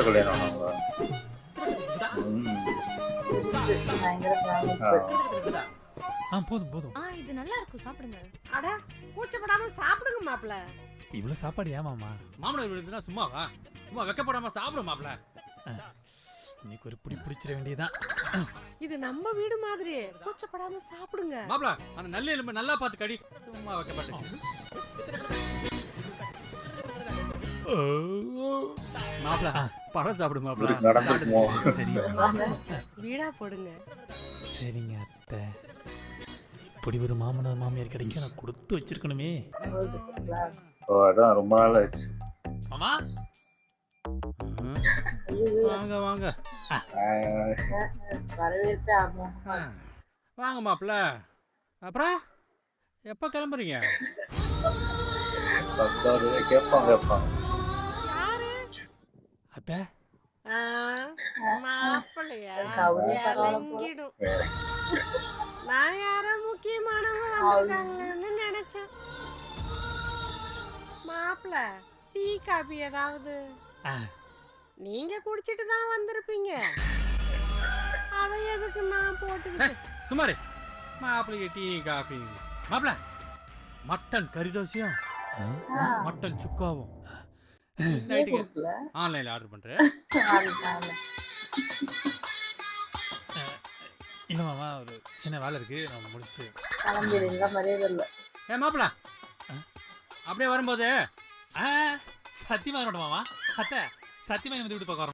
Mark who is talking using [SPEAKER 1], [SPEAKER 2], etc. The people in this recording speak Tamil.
[SPEAKER 1] கல்யாணம் ஆனாங்களா?
[SPEAKER 2] பயங்கர
[SPEAKER 3] போதும் போதும்.
[SPEAKER 4] இது நல்லா இருக்கும், சாப்பிடுங்க.
[SPEAKER 5] அட கூச்சப்படாம சாப்பிடுங்க மாப்ள.
[SPEAKER 3] இவ்வளவு சாப்பாடு ஏமாமா?
[SPEAKER 6] மாமனார் விழுந்துனா சும்மாவா? சும்மா வெக்கப்படாம சாப்பிடு மாப்ள.
[SPEAKER 3] இன்னைக்கு ஒரு பிடி பிடிச்சிட வேண்டியதான்.
[SPEAKER 5] இது நம்ம வீடு மாதிரி. கூச்சப்படாம சாப்பிடுங்க
[SPEAKER 6] மாப்ள. அந்த நல்ல எலும்பு நல்லா பார்த்து கடி. சும்மா வெக்கப்பட்டு. மாப்ள பழம் சாப்பிடு மாப்ள.
[SPEAKER 1] நடந்துக்குமோ?
[SPEAKER 5] வீடா போடுங்க.
[SPEAKER 3] சரிங்க அத்தை. இப்படி ஒரு மாமனார் மாமியார் கிடைக்க நான் கொடுத்து வச்சிருக்கணுமே.
[SPEAKER 1] அதான் ரொம்ப நாள் ஆயிடுச்சு.
[SPEAKER 3] மாமா
[SPEAKER 6] வாங்க வாங்க
[SPEAKER 2] வரவேற்பே ஆகும்.
[SPEAKER 6] வாங்க மாப்ள. அப்புறம் எப்ப கிளம்புறீங்க?
[SPEAKER 1] கேட்பாங்க.
[SPEAKER 3] அத்தை
[SPEAKER 5] மாப்பிள்ளையா
[SPEAKER 2] கவுரி
[SPEAKER 5] இறங்கிடும். நான் யாரோ முக்கியமானவங்க வந்திருக்காங்கன்னு நினைச்சேன். மாப்பிள்ள டீ காபி ஏதாவது நீங்க குடிச்சிட்டு தான் வந்திருப்பீங்க. அதை எதுக்கு நான் போட்டுக்கிட்டு?
[SPEAKER 6] சுமாரு மாப்பிள்ளைக்கு டீ காஃபி. மாப்ள மட்டன் கறி தோசையும் மட்டன் சுக்காவும் நைட்டுக்கு ஆன்லைன்ல ஆர்டர் பண்றேன்.
[SPEAKER 3] இல்ல மாமா, ஒரு சின்ன வேலை இருக்கு, நான் முடிச்சுட்டு
[SPEAKER 2] கிளம்பிடுங்க. மரியாதை இல்லை.
[SPEAKER 6] மாப்ள அப்படியே வரும்போது
[SPEAKER 3] சத்தியமா மாமா. அத்தை சத்தியமா வந்து விட்டு பார்க்க